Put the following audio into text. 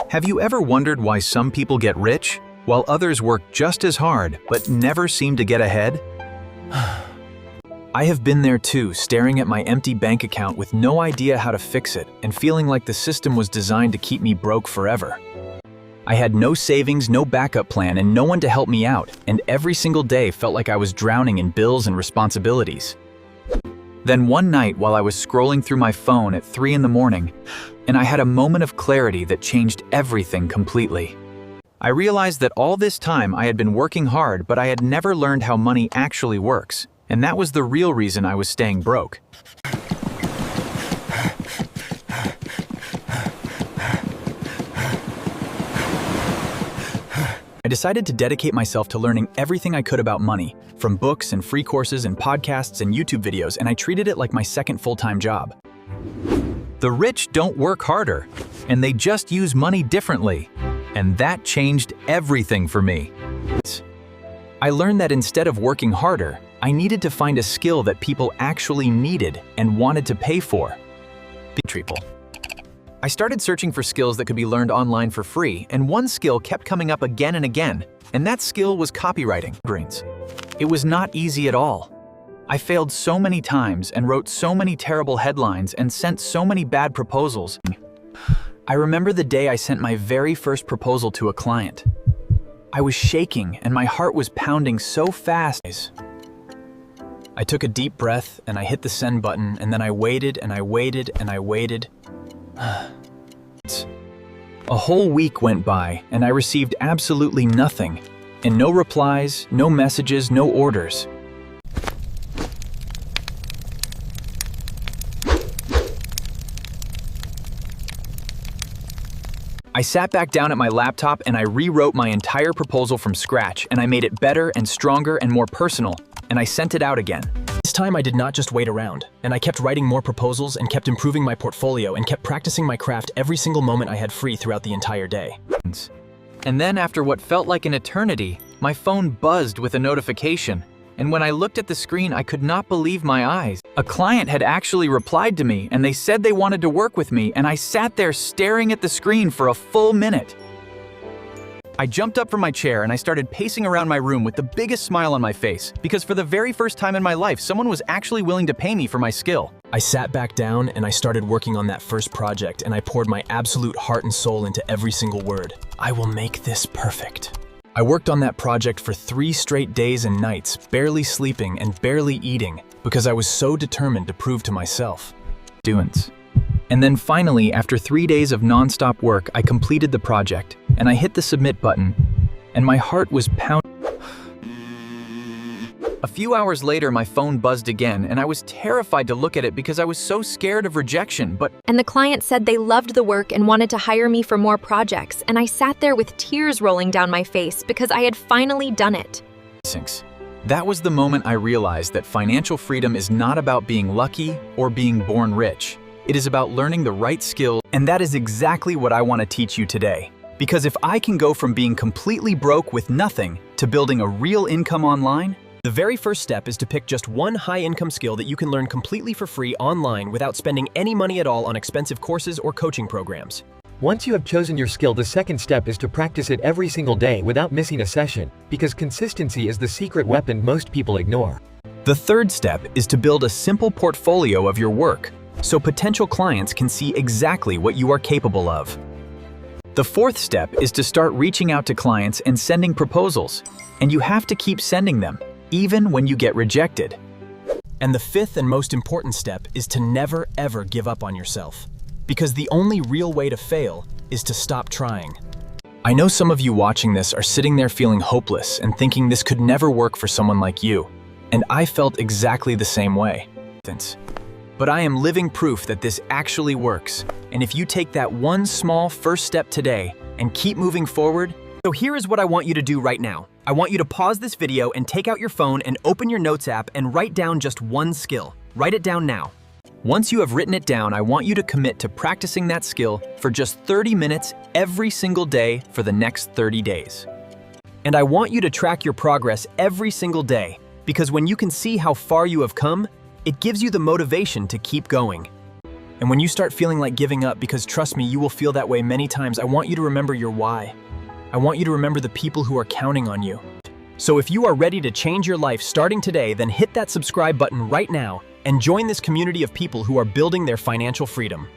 Have you ever wondered why some people get rich, while others work just as hard but never seem to get ahead? I have been there too, staring at my empty bank account with no idea how to fix it and feeling like the system was designed to keep me broke forever. I had no savings, no backup plan, and no one to help me out, and every single day felt like I was drowning in bills and responsibilities. Then one night, while I was scrolling through my phone at 3 in the morning, and I had a moment of clarity that changed everything completely. I realized that all this time I had been working hard, but I had never learned how money actually works, and that was the real reason I was staying broke. I decided to dedicate myself to learning everything I could about money, from books and free courses and podcasts and YouTube videos, and I treated it like my second full-time job. The rich don't work harder, and they just use money differently, and that changed everything for me. I learned that instead of working harder, I needed to find a skill that people actually needed and wanted to pay for. I started searching for skills that could be learned online for free, and one skill kept coming up again and again, and that skill was copywriting. It was not easy at all. I failed so many times and wrote so many terrible headlines and sent so many bad proposals. I remember the day I sent my very first proposal to a client. I was shaking and my heart was pounding so fast. I took a deep breath and I hit the send button, and then I waited and I waited and I waited. A whole week went by and I received absolutely nothing, and no replies, no messages, no orders. I sat back down at my laptop and I rewrote my entire proposal from scratch, and I made it better and stronger and more personal, and I sent it out again. This time I did not just wait around, and I kept writing more proposals and kept improving my portfolio and kept practicing my craft every single moment I had free throughout the entire day. And then after what felt like an eternity, my phone buzzed with a notification, and when I looked at the screen, I could not believe my eyes. A client had actually replied to me, and they said they wanted to work with me, and I sat there staring at the screen for a full minute. I jumped up from my chair and I started pacing around my room with the biggest smile on my face, because for the very first time in my life, someone was actually willing to pay me for my skill. I sat back down and I started working on that first project, and I poured my absolute heart and soul into every single word. I will make this perfect. I worked on that project for 3 straight days and nights, barely sleeping and barely eating, because I was so determined to prove to myself. And then finally, after 3 days of non-stop work, I completed the project, and I hit the submit button, and my heart was pounding. A few hours later, my phone buzzed again, and I was terrified to look at it because I was so scared of rejection, And the client said they loved the work and wanted to hire me for more projects, and I sat there with tears rolling down my face because I had finally done it. That was the moment I realized that financial freedom is not about being lucky or being born rich. It is about learning the right skills, and that is exactly what I want to teach you today. Because if I can go from being completely broke with nothing to building a real income online, the very first step is to pick just one high-income skill that you can learn completely for free online without spending any money at all on expensive courses or coaching programs. Once you have chosen your skill, the second step is to practice it every single day without missing a session, because consistency is the secret weapon most people ignore. The third step is to build a simple portfolio of your work, so potential clients can see exactly what you are capable of. The fourth step is to start reaching out to clients and sending proposals, and you have to keep sending them, even when you get rejected. And the fifth and most important step is to never ever give up on yourself, because the only real way to fail is to stop trying. I know some of you watching this are sitting there feeling hopeless and thinking this could never work for someone like you, and I felt exactly the same way. But I am living proof that this actually works, and if you take that one small first step today and keep moving forward. So here is what I want you to do right now. I want you to pause this video and take out your phone and open your notes app and write down just one skill. Write it down now. Once you have written it down, I want you to commit to practicing that skill for just 30 minutes every single day for the next 30 days. And I want you to track your progress every single day, because when you can see how far you have come, it gives you the motivation to keep going. And when you start feeling like giving up, because trust me, you will feel that way many times, I want you to remember your why. I want you to remember the people who are counting on you. So if you are ready to change your life starting today, then hit that subscribe button right now and join this community of people who are building their financial freedom.